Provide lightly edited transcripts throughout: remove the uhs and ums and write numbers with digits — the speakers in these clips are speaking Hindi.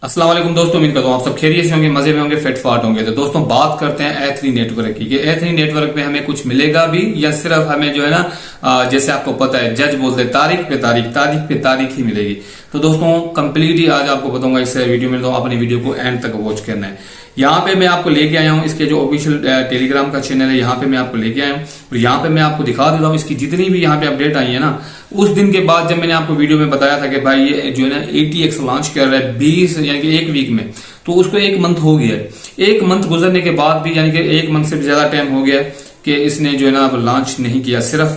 अस्सलाम वालेकुम दोस्तों, उम्मीद करता हूँ आप सब खैरियत से होंगे, मजे में होंगे, फिट फाट होंगे। तो दोस्तों बात करते हैं ए3 नेटवर्क की कि ए3 नेटवर्क पे हमें कुछ मिलेगा भी या सिर्फ हमें जो है ना जैसे आपको पता है जज बोलते हैं तारीख पे तारीख, तारीख पे तारीख ही मिलेगी। तो दोस्तों कंप्लीट ही आज आपको बताऊंगा इस वीडियो में, तो अपनी वीडियो को एंड तक वॉच करना है। यहाँ पे मैं आपको लेके आया हूँ इसके जो ऑफिशियल टेलीग्राम का चैनल है, यहाँ पे मैं आपको लेके आया हूँ और यहाँ पे मैं आपको दिखा देता हूँ इसकी जितनी भी यहाँ पे अपडेट आई है ना। उस दिन के बाद जब मैंने आपको वीडियो में बताया था कि भाई ये जो है ना ATX लॉन्च कर रहा है 20 यानी कि एक वीक में, तो उसको एक मंथ हो गया है। एक मंथ गुजरने के बाद भी यानी कि एक मंथ से ज्यादा टाइम हो गया कि इसने जो है ना अब लॉन्च नहीं किया। सिर्फ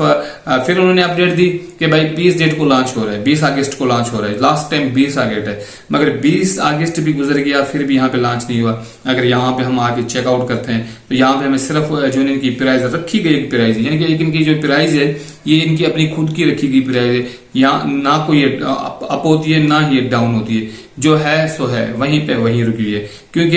फिर उन्होंने अपडेट दी कि भाई 20 डेट को लॉन्च हो रहा है, 20 अगस्त को लॉन्च हो रहा है। लास्ट टाइम 20 अगस्त है, मगर 20 अगस्त भी गुजर गया फिर भी यहाँ पे लॉन्च नहीं हुआ। अगर यहाँ पे हम आके चेकआउट करते हैं तो यहाँ पे हमें सिर्फ जो इनकी प्राइस रखी गई प्राइस है, यानी कि इनकी जो प्राइस है ये इनकी अपनी खुद की रखी गई प्राइस है। यहाँ ना कोई अप होती है ना ही डाउन होती है, जो है सो है, वहीं पे वहीं रुकी है। क्योंकि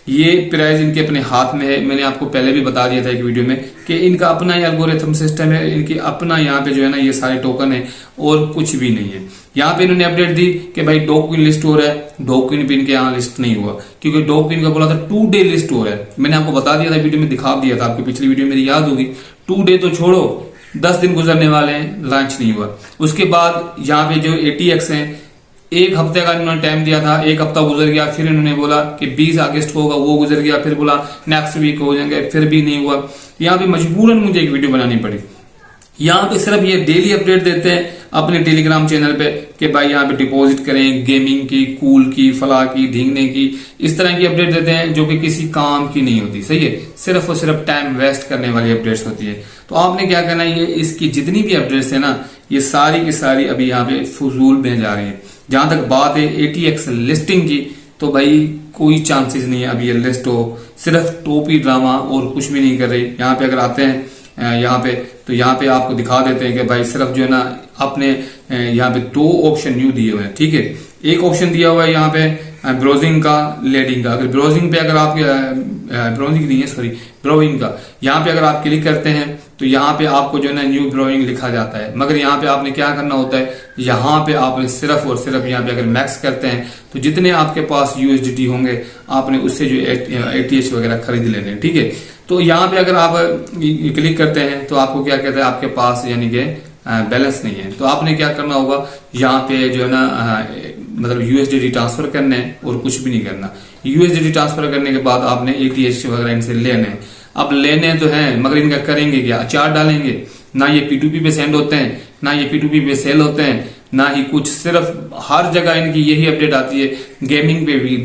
ये प्राइस इनके अपने हाथ में है। मैंने आपको पहले भी बता दिया था एक वीडियो में कि इनका अपना ही एल्गोरिथम सिस्टम है, इनकी अपना यहाँ पे जो है ना ये सारे टोकन है और कुछ भी नहीं है। यहाँ पे इन्होंने अपडेट दी कि भाई डॉग लिस्ट हो रहा है, डॉग भी इनके यहाँ लिस्ट नहीं हुआ क्योंकि डॉग का बोला था 2 डे लिस्ट हो रहा है। मैंने आपको बता दिया था वीडियो में, दिखा दिया था, आपकी पिछली वीडियो मेरी याद होगी। 2 डे तो छोड़ो, 10 दिन गुजरने वाले हैं, लॉन्च नहीं हुआ। उसके बाद यहाँ पे जो ATX है, एक हफ्ते का इन्होंने टाइम दिया था, एक हफ्ता गुजर गया, फिर इन्होंने बोला कि 20 अगस्त को होगा, वो गुजर गया, फिर बोला नेक्स्ट वीक हो जाएंगे, फिर भी नहीं हुआ। यहाँ पे मजबूरन मुझे एक वीडियो बनानी पड़ी। यहाँ पे सिर्फ ये डेली अपडेट देते हैं अपने टेलीग्राम चैनल पे कि भाई यहाँ पे डिपॉजिट करें, गेमिंग की, कूल की, फला की, ढींगने की, इस तरह की अपडेट देते हैं जो कि किसी काम की नहीं होती। सही है, सिर्फ और सिर्फ टाइम वेस्ट करने वाली अपडेट्स होती है। तो आपने क्या करना है, ये इसकी जितनी भी अपडेट्स है ना, ये सारी की सारी अभी यहाँ पे फजूल में जा रही है। जहां तक बात है ATX लिस्टिंग की, तो भाई कोई चांसेस नहीं है अभी ये लिस्ट हो। सिर्फ टोपी ड्रामा और कुछ भी नहीं कर रही। यहाँ पे अगर आते हैं यहाँ पे, तो यहाँ पे आपको दिखा देते हैं कि भाई सिर्फ जो है ना आपने यहाँ पे 2 ऑप्शन न्यू दिए हुए हैं। ठीक है, एक ऑप्शन दिया हुआ है यहाँ पे ब्राउजिंग का, लेडिंग का। अगर ब्राउजिंग पे अगर आप ब्राउजिंग नहीं है सॉरी ब्राउजिंग का, यहाँ पे अगर आप क्लिक करते हैं तो यहाँ पे आपको जो है ना न्यू ब्राउजिंग लिखा जाता है। मगर यहाँ पे आपने क्या करना होता है, यहाँ पे आपने सिर्फ और सिर्फ यहाँ पे अगर मैक्स करते हैं तो जितने आपके पास USDT होंगे आपने उससे जो ATH वगैरह खरीद लेने हैं। ठीक है, तो यहाँ पे अगर आप क्लिक करते हैं तो आपको क्या कहता है, आपके पास यानी कि बैलेंस नहीं है। तो आपने क्या करना होगा, यहाँ पे जो है ना मतलब USDT ट्रांसफर करना है और कुछ भी नहीं करना। USDT ट्रांसफर करने के बाद आपने ATH वगैरह इनसे लेने हैं। अब लेने तो हैं, मगर इनका करेंगे क्या, अचार डालेंगे। ना ये P2P पे सेंड होते हैं, ना ये P2P पे सेल होते हैं, ना ही कुछ। सिर्फ हर जगह इनकी यही अपडेट आती है, गेमिंग पे भी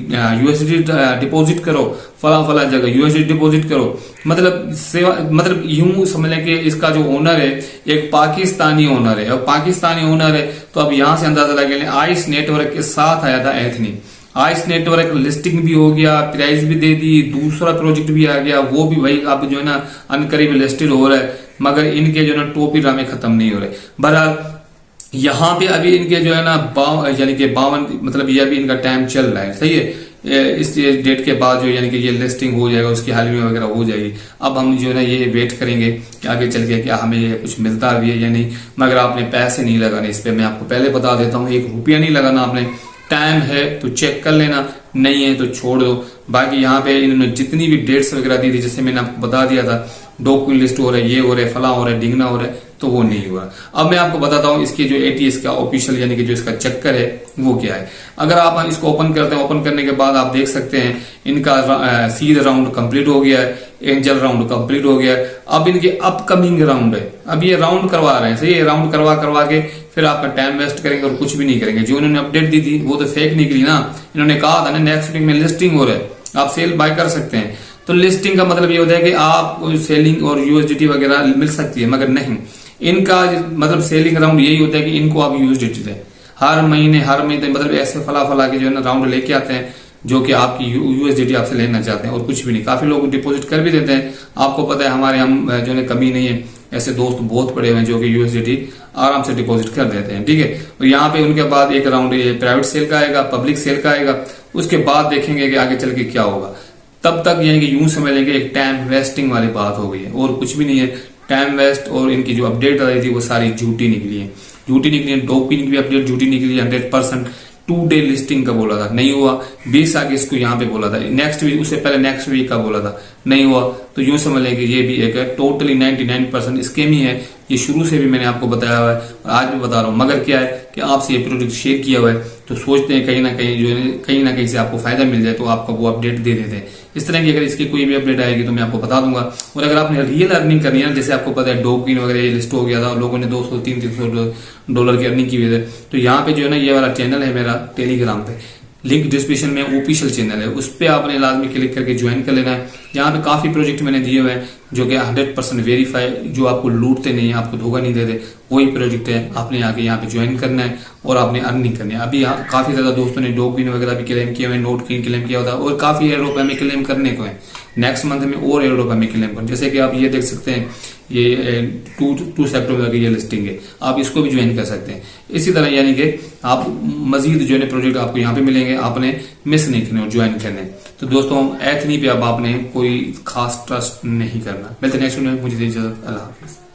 USDT डिपॉजिट करो, फला फला जगह USDT डिपॉजिट करो। मतलब सेवा, मतलब यूं समझ लें कि इसका जो ओनर है एक पाकिस्तानी ओनर है, और पाकिस्तानी ओनर है तो अब यहां से अंदाजा लगा लें। आइस नेटवर्क के साथ आया था एथनी, आइस नेटवर्क लिस्टिंग भी हो गया, प्राइस भी दे दी, दूसरा प्रोजेक्ट भी आ गया, वो भी वही अब जो है ना अनकरीब लिस्टेड हो रहा है। मगर इनके जो है ना टोपी ड्रामे खत्म नहीं हो रहे। बहरहाल यहाँ पे अभी इनके जो है ना यानी कि 52 मतलब ये अभी इनका टाइम चल रहा है। सही है, इस डेट के बाद जो यानी कि ये लिस्टिंग हो जाएगा, उसकी हालमी वगैरह हो जाएगी। अब हम जो है ना ये वेट करेंगे कि आगे चल के क्या हमें ये कुछ मिलता भी है या नहीं। मगर आपने पैसे नहीं लगाने इस पे, मैं आपको पहले बता देता हूँ, 1 रुपया नहीं लगाना आपने। टाइम है तो चेक कर लेना, नहीं है तो छोड़ दो। बाकी यहाँ पे इन्होंने जितनी भी डेट्स वगैरह दी थी, जैसे मैंने आपको बता दिया था डॉक्यूमेंट लिस्ट हो रहा है, ये हो रहा है, फला हो रहा है, डिंगना हो रहा है, तो वो नहीं हुआ। अब मैं आपको बताता हूँ इसकी जो ATS का ऑफिशियल यानी कि जो इसका चक्कर है वो क्या है। अगर आप इसको ओपन करते हैं, ओपन करने के बाद आप देख सकते हैं इनका सीड राउंड कंप्लीट हो गया है, एंजल राउंड कंप्लीट हो गया है। अब इनके अपकमिंग राउंड है, अब ये राउंड करवा रहे हैं। सही है, राउंड करवा के फिर आपका टाइम वेस्ट करेंगे और कुछ भी नहीं करेंगे। जो इन्होंने अपडेट दी थी वो तो फेक निकली ना। इन्होंने कहा था ना नेक्स्ट वीक में लिस्टिंग हो रहा है, आप सेल बाय कर सकते हैं। तो लिस्टिंग का मतलब ये होता है कि आप सेलिंग और USDT वगैरह मिल सकती है, मगर नहीं। इनका मतलब सेलिंग राउंड यही होता है कि इनको आप USDT दें हर महीने मतलब ऐसे फला फला के जो है ना राउंड लेके आते हैं जो कि आपकी USDT आपसे लेना चाहते हैं और कुछ भी नहीं। काफी लोग डिपॉजिट कर भी देते हैं, आपको पता है हमारे हम जो है कमी नहीं है, ऐसे दोस्त बहुत पड़े हुए हैं जो कि USDT आराम से डिपॉजिट कर देते हैं। ठीक है, और यहाँ पे उनके बाद एक राउंड ये प्राइवेट सेल का आएगा, पब्लिक सेल का आएगा। उसके बाद देखेंगे कि आगे चल के क्या होगा। तब तक यानी कि यूं समझ लेंगे एक टाइम वेस्टिंग वाली बात हो गई है और कुछ भी नहीं है। टाइम वेस्ट और इनकी जो अपडेट आ रही थी वो सारी झूठी निकली है, झूठी निकली है। डॉक्यूमेंट की भी अपडेट झूठी निकली है 100%। 2 डे लिस्टिंग का बोला था, नहीं हुआ। 20 अगस्त को यहाँ पे बोला था, नेक्स्ट वीक, उससे पहले नेक्स्ट वीक का बोला था, नहीं हुआ। तो यूं समझ लें कि ये भी एक टोटली 99% स्कैम ही है। ये शुरू से भी मैंने आपको बताया हुआ है और आज भी बता रहा हूं। मगर क्या है कि आपसे ये प्रोडक्ट शेयर किया हुआ है तो सोचते हैं कहीं ना कहीं जो है कहीं ना कहीं से आपको फायदा मिल जाए, तो आपको वो अपडेट दे देते हैं। इस तरह की अगर इसकी कोई भी अपडेट आएगी तो मैं आपको बता दूंगा। और अगर आपने रियल अर्निंग करनी है ना, जैसे आपको पता है डोपकिन वगैरह ये लिस्ट हो गया था, लोगों ने $200-300 की अर्निंग की हुई है, तो यहाँ पे जो है ना ये वाला चैनल है मेरा टेलीग्राम पे, लिंक डिस्क्रिप्शन में ऑफिशियल चैनल है, उस पर आपने लाजमी क्लिक करके ज्वाइन कर लेना है। यहाँ पे काफी प्रोजेक्ट मैंने दिए हुए हैं जो कि 100% वेरीफाई, जो आपको लूटते नहीं है, आपको धोखा नहीं देते, वही प्रोजेक्ट है। आपने आके यहाँ पे ज्वाइन करना है और आपने अर्निंग करनी है। अभी यहाँ काफी ज्यादा दोस्तों ने डोपकिन वगैरह भी क्लेम किए हुए, नोट किन क्लेम किया होता है और काफी एयर रुपए में क्लेम करने को है। नेक्स्ट मंथ में और एयर रुपए में क्लेम कर, जैसे कि आप ये देख सकते हैं, ये 2 सेप्टेम्बर की ये लिस्टिंग है, आप इसको भी ज्वाइन कर सकते हैं। इसी तरह यानी कि आप मजीद जो है प्रोजेक्ट आपको यहाँ पे मिलेंगे, आपने मिस नहीं करने और ज्वाइन करने। तो दोस्तों एथनी पे अब आपने कोई खास ट्रस्ट नहीं करना। मिलते नेक्स्ट वीडियो में, मुझे दीजिए इजाजत, अल्लाह हाफिज।